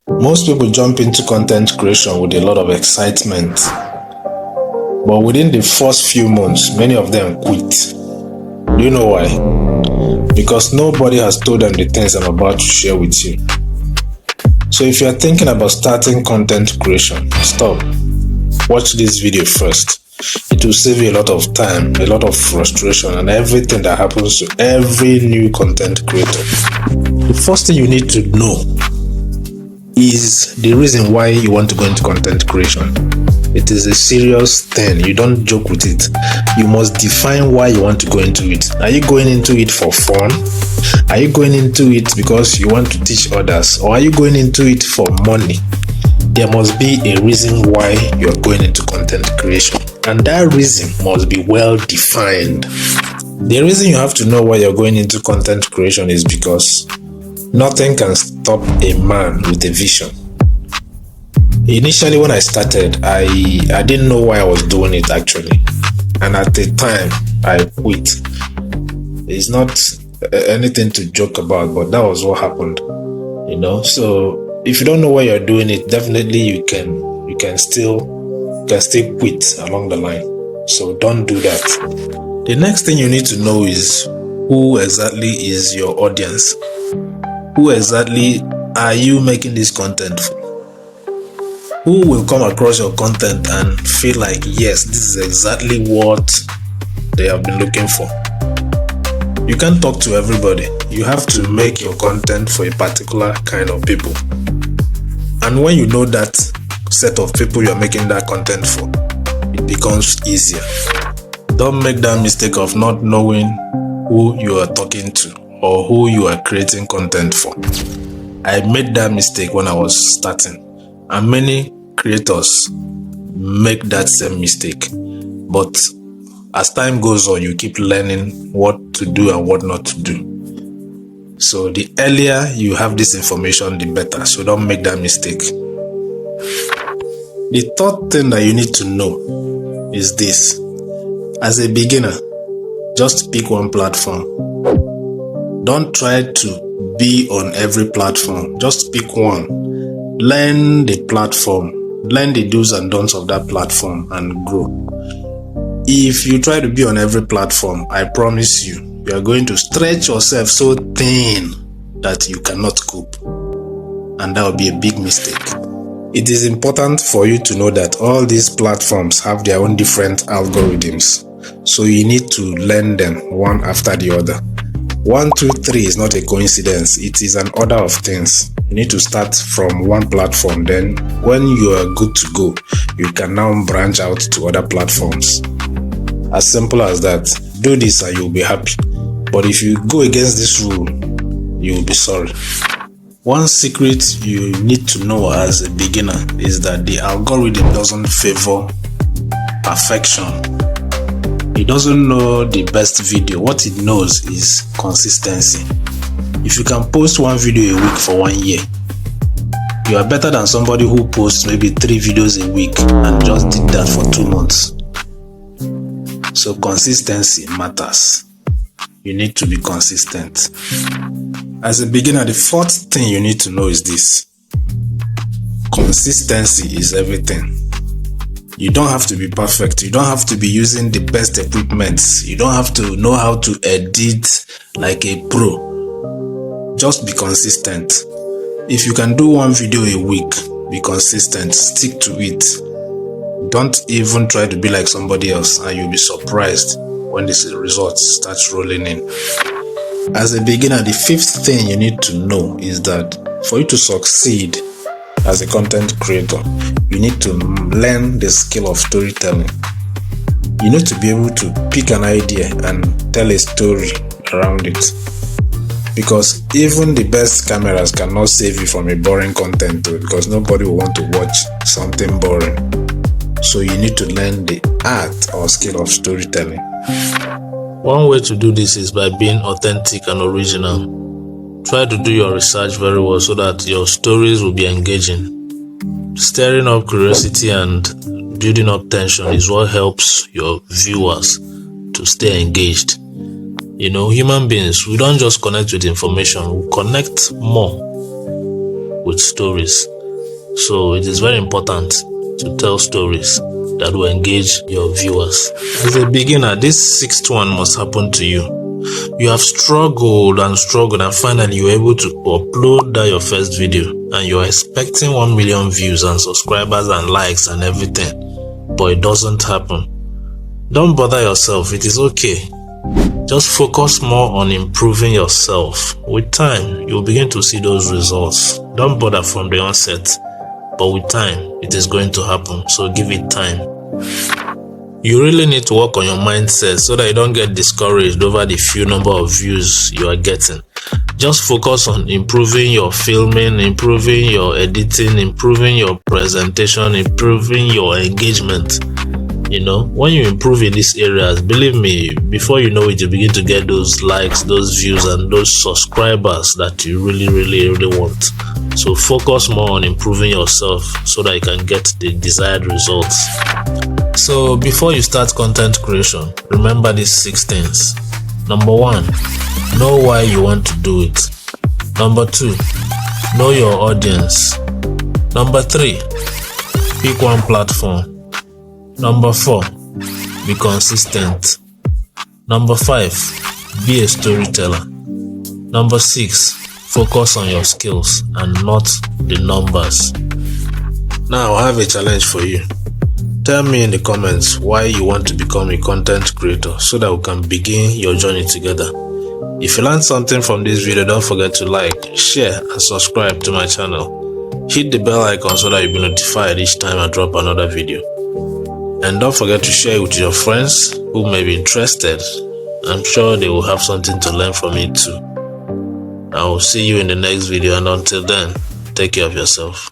Most people jump into content creation with a lot of excitement, but within the first few months, many of them quit. Do you know why? Because nobody has told them the things I'm about to share with you. So if you are thinking about starting content creation, stop. Watch this video first. It will save you a lot of time, a lot of frustration, and everything that happens to every new content creator. The first thing you need to know is the reason why you want to go into content creation. It is a serious thing. You don't joke with it. You must define why you want to go into it. Are you going into it for fun? Are you going into it because you want to teach others? Or are you going into it for money? There must be a reason why you're going into content creation. And that reason must be well defined. The reason you have to know why you're going into content creation is because nothing can stop a man with a vision. Initially, when I started, I didn't know why I was doing it actually. And at the time, I quit. It's not anything to joke about, but that was what happened. So if you don't know why you're doing it, definitely you can still quit along the line. So don't do that. The next thing you need to know is who exactly is your audience. Who exactly are you making this content for? Who will come across your content and feel like, yes, this is exactly what they have been looking for? You can't talk to everybody. You have to make your content for a particular kind of people. And when you know that set of people you're making that content for, it becomes easier. Don't make that mistake of not knowing who you are talking to or who you are creating content for. I made that mistake when I was starting, and many creators make that same mistake. But as time goes on, you keep learning what to do and what not to do. So the earlier you have this information, the better. So don't make that mistake. The third thing that you need to know is this. As a beginner, just pick one platform. Don't try to be on every platform. Just pick one. Learn the platform. Learn the do's and don'ts of that platform and grow. If you try to be on every platform, I promise you, you are going to stretch yourself so thin that you cannot cope. And that will be a big mistake. It is important for you to know that all these platforms have their own different algorithms. So you need to learn them one after the other. 1, 2, 3 is not a coincidence. It is an order of things. You need to start from one platform. Then when you are good to go, you can now branch out to other platforms. As simple as that. Do this and you'll be happy. But if you go against this rule, you'll be sorry. One secret you need to know as a beginner is that the algorithm doesn't favor perfection. It doesn't know the best video. What it knows is consistency. If you can post one video a week for 1 year, you are better than somebody who posts maybe 3 videos a week and just did that for 2 months. So consistency matters. You need to be consistent. As a beginner, the fourth thing you need to know is this. Consistency is everything. You don't have to be perfect. You don't have to be using the best equipment. You don't have to know how to edit like a pro. Just be consistent. If you can do 1 video a week, be consistent. Stick to it. Don't even try to be like somebody else, and you'll be surprised when the results start rolling in. As a beginner, the fifth thing you need to know is that for you to succeed as a content creator, you need to learn the skill of storytelling. You need to be able to pick an idea and tell a story around it. Because even the best cameras cannot save you from a boring content too, because nobody will want to watch something boring. So you need to learn the art or skill of storytelling. One way to do this is by being authentic and original. Try to do your research very well so that your stories will be engaging. Stirring up curiosity and building up tension is what helps your viewers to stay engaged. You know, human beings, we don't just connect with information, we connect more with stories. So it is very important to tell stories that will engage your viewers. As a beginner, this sixth one must happen to you. You have struggled and finally you're able to upload that your first video, and you're expecting 1 million views and subscribers and likes and everything, but it doesn't happen. Don't bother yourself, it is okay. Just focus more on improving yourself. With time, you'll begin to see those results. Don't bother from the onset, but with time, it is going to happen, so give it time. You really need to work on your mindset so that you don't get discouraged over the few number of views you are getting. Just focus on improving your filming, improving your editing, improving your presentation, improving your engagement. You know, when you improve in these areas, believe me, before you know it, you begin to get those likes, those views, and those subscribers that you really want. So focus more on improving yourself so that you can get the desired results. So before you start content creation, remember these 6 things. Number 1, know why you want to do it. Number 2, know your audience. Number 3, pick one platform. Number 4, be consistent. Number 5, be a storyteller. Number 6, focus on your skills and not the numbers. Now I have a challenge for you. Tell me in the comments why you want to become a content creator so that we can begin your journey together. If you learned something from this video, don't forget to like, share, and subscribe to my channel. Hit the bell icon so that you'll be notified each time I drop another video. And don't forget to share it with your friends who may be interested. I'm sure they will have something to learn from it too. I will see you in the next video, and until then, take care of yourself.